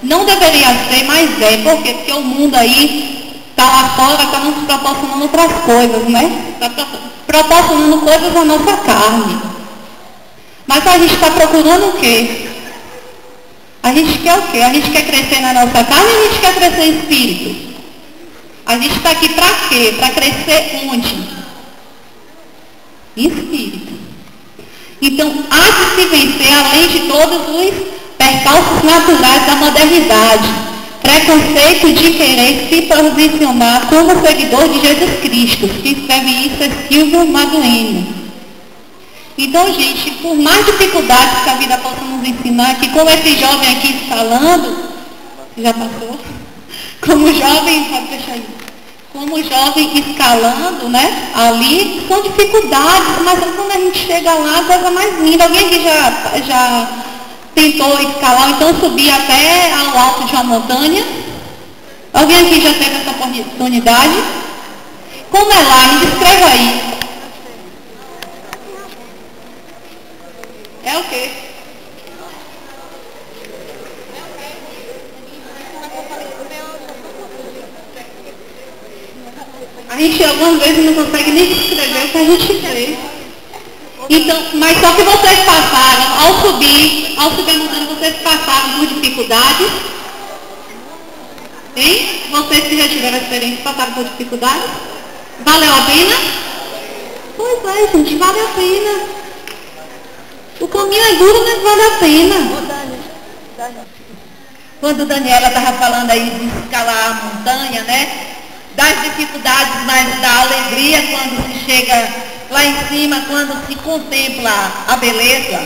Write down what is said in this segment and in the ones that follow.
Não deveria ser, mas é. Por quê? Porque o mundo aí está lá fora, está nos proporcionando outras coisas, né? Está proporcionando coisas à nossa carne. Mas a gente está procurando o quê? A gente quer o quê? A gente quer crescer na nossa carne ou a gente quer crescer em espírito? A gente está aqui para quê? Para crescer onde? Em espírito. Então, há de se vencer, além de todos os percalços naturais da modernidade, preconceito de querer se posicionar como seguidor de Jesus Cristo. Quem escreve isso é Silvio Madueno. Então, gente, por mais dificuldades que a vida possa nos ensinar, que como esse jovem aqui falando, já passou, como jovem, pode deixar aí, como jovem escalando, né, ali, são dificuldades, mas quando a gente chega lá, a coisa mais linda. Alguém aqui já tentou escalar, então subir até ao alto de uma montanha? Alguém aqui já teve essa oportunidade? Como é lá? Me descreva aí. É o quê? A gente algumas vezes não consegue nem descrever o que a gente crê. Então, mas só que vocês passaram, ao subir a montanha, vocês passaram por dificuldades. Hein? Vocês que já tiveram a experiência, passaram por dificuldades? Valeu a pena? Pois é, gente, vale a pena. O caminho é duro, mas vale a pena. Quando Daniela estava falando aí de escalar a montanha, né? Das dificuldades, mas da alegria quando se chega lá em cima, quando se contempla a beleza.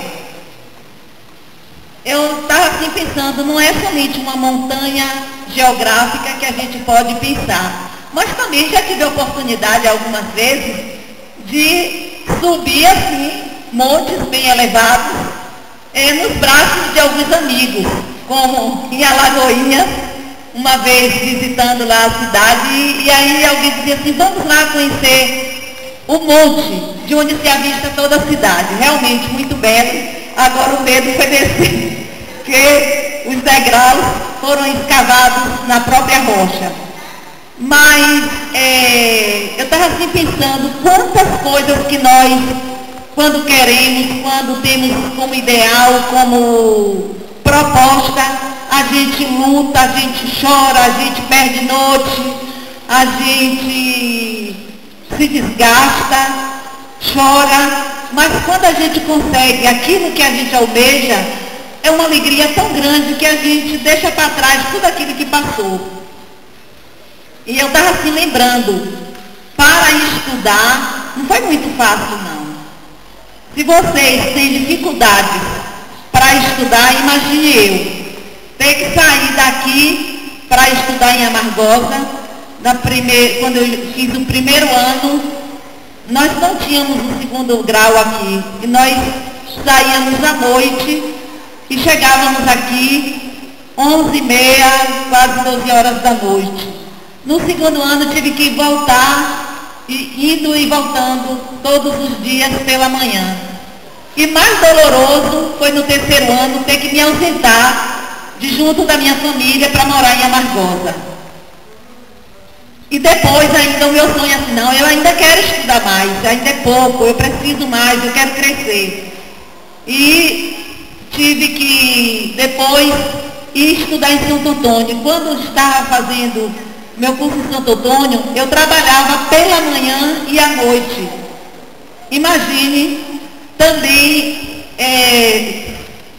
Eu estava assim pensando, não é somente uma montanha geográfica que a gente pode pensar, mas também já tive a oportunidade algumas vezes de subir assim, montes bem elevados, nos braços de alguns amigos, como em Alagoinhas, uma vez visitando lá a cidade, e aí alguém dizia assim, vamos lá conhecer o monte, de onde se avista toda a cidade. Realmente muito belo, agora o medo foi descer, porque os degraus foram escavados na própria rocha. Mas eu estava assim pensando, quantas coisas que nós, quando queremos, quando temos como ideal, como proposta, a gente luta, a gente chora, a gente perde noite, a gente se desgasta, chora, mas quando a gente consegue aquilo que a gente almeja, é uma alegria tão grande que a gente deixa para trás tudo aquilo que passou. E eu estava assim lembrando, para estudar, não foi muito fácil não. Se vocês têm dificuldades para estudar, imagine eu. Ter que sair daqui para estudar em Amargosa, quando eu fiz o primeiro ano, nós não tínhamos o segundo grau aqui. E nós saíamos à noite e chegávamos aqui 11h30, quase 12 horas da noite. No segundo ano tive que voltar, indo e voltando todos os dias pela manhã. E mais doloroso foi no terceiro ano ter que me ausentar de junto da minha família para morar em Amargosa. E depois ainda o meu sonho é assim, não, eu ainda quero estudar mais, ainda é pouco, eu preciso mais, eu quero crescer. E tive que depois ir estudar em Santo Antônio. Quando eu estava fazendo meu curso em Santo Antônio, eu trabalhava pela manhã e à noite. Imagine também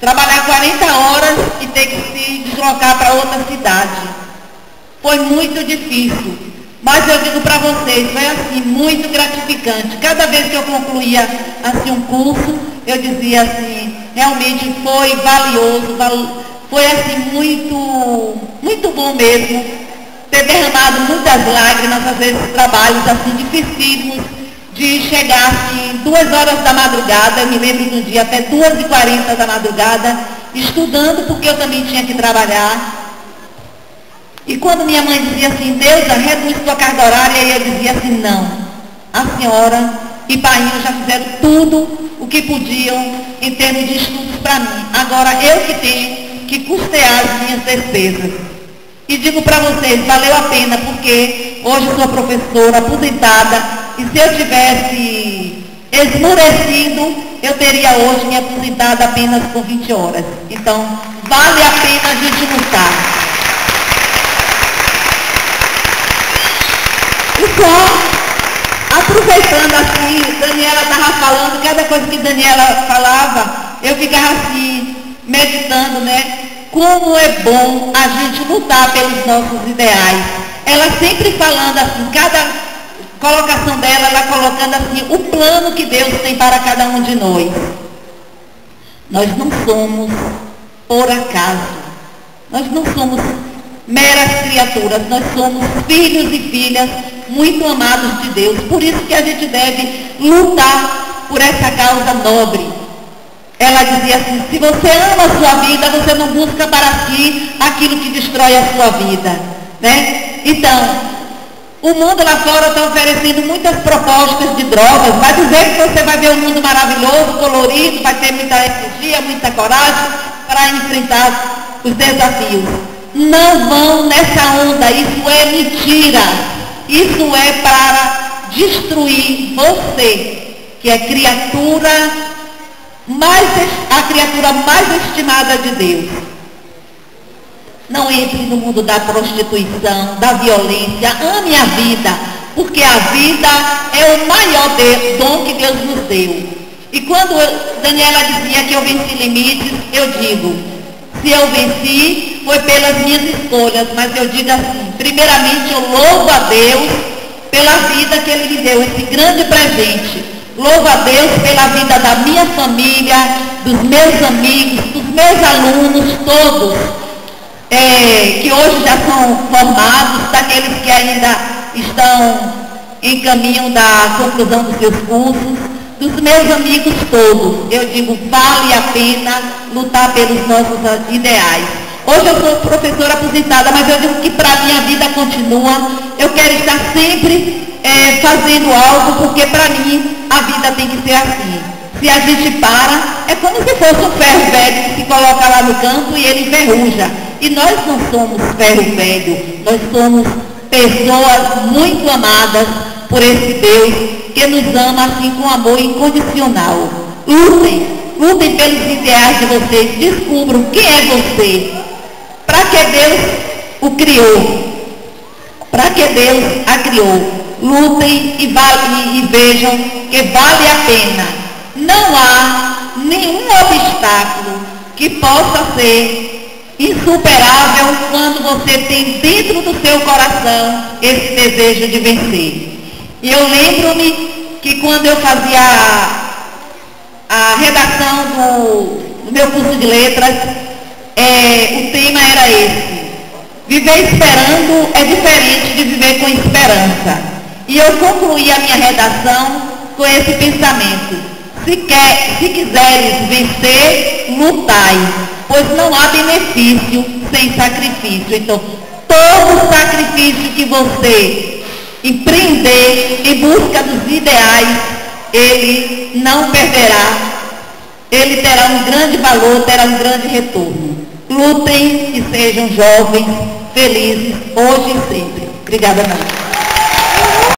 trabalhar 40 horas e ter que se deslocar para outra cidade. Foi muito difícil, mas eu digo para vocês, foi assim, muito gratificante. Cada vez que eu concluía assim um curso, eu dizia assim, realmente foi valioso, foi assim muito bom mesmo, ter derramado muitas lágrimas, às vezes trabalhos assim dificílimos, de chegar assim 2 horas da madrugada, eu me lembro de um dia até 2h40 da madrugada, estudando, porque eu também tinha que trabalhar. E quando minha mãe dizia assim, Deusa, reduz sua carga horária, e eu dizia assim, não, a senhora e painho já fizeram tudo o que podiam em termos de estudos para mim. Agora eu que tenho que custear as minhas despesas. E digo para vocês, valeu a pena, porque hoje eu sou professora aposentada, e se eu tivesse esmurecido, eu teria hoje me aposentado apenas por 20 horas. Então, vale a pena a gente lutar. E só, aproveitando assim, Daniela estava falando, cada coisa que Daniela falava, eu ficava assim, meditando, né? Como é bom a gente lutar pelos nossos ideais. Ela sempre falando assim, cada colocação dela, ela colocando assim, o plano que Deus tem para cada um de nós. Nós não somos por acaso. Nós não somos meras criaturas. Nós somos filhos e filhas muito amados de Deus. Por isso que a gente deve lutar por essa causa nobre. Ela dizia assim, se você ama a sua vida, você não busca para si aquilo que destrói a sua vida, né? Então, o mundo lá fora está oferecendo muitas propostas de drogas, vai dizer que você vai ver um mundo maravilhoso, colorido, vai ter muita energia, muita coragem para enfrentar os desafios. Não vão nessa onda, isso é mentira, isso é para destruir você, que é a criatura mais estimada de Deus. Não entre no mundo da prostituição, da violência, ame a vida, porque a vida é o maior dom que Deus nos deu. E quando Daniela dizia que eu venci limites, eu digo, se eu venci, foi pelas minhas escolhas, mas eu digo assim, primeiramente eu louvo a Deus pela vida que Ele me deu, esse grande presente. Louvo a Deus pela vida da minha família, dos meus amigos, dos meus alunos, todos, que hoje já são formados, daqueles que ainda estão em caminho da conclusão dos seus cursos, dos meus amigos todos. Eu digo, vale a pena lutar pelos nossos ideais. Hoje eu sou professora aposentada, mas eu digo que para mim a vida continua. Eu quero estar sempre fazendo algo, porque para mim a vida tem que ser assim. Se a gente para, é como se fosse um ferro velho que se coloca lá no canto e ele enferruja. E nós não somos ferro velho, nós somos pessoas muito amadas por esse Deus que nos ama assim com amor incondicional. Lutem pelos ideais de vocês, descubram quem é você, para que Deus o criou, para que Deus a criou. Lutem e vejam que vale a pena. Não há nenhum obstáculo que possa ser insuperável quando você tem dentro do seu coração esse desejo de vencer. E eu lembro-me que quando eu fazia a redação do meu curso de letras, o tema era esse. Viver esperando é diferente de viver com esperança. E eu concluí a minha redação com esse pensamento. Se quiseres vencer, lutai, pois não há benefício sem sacrifício. Então, todo sacrifício que você empreender em busca dos ideais, ele não perderá. Ele terá um grande valor, terá um grande retorno. Lutem e sejam jovens, felizes, hoje e sempre. Obrigada, Ana.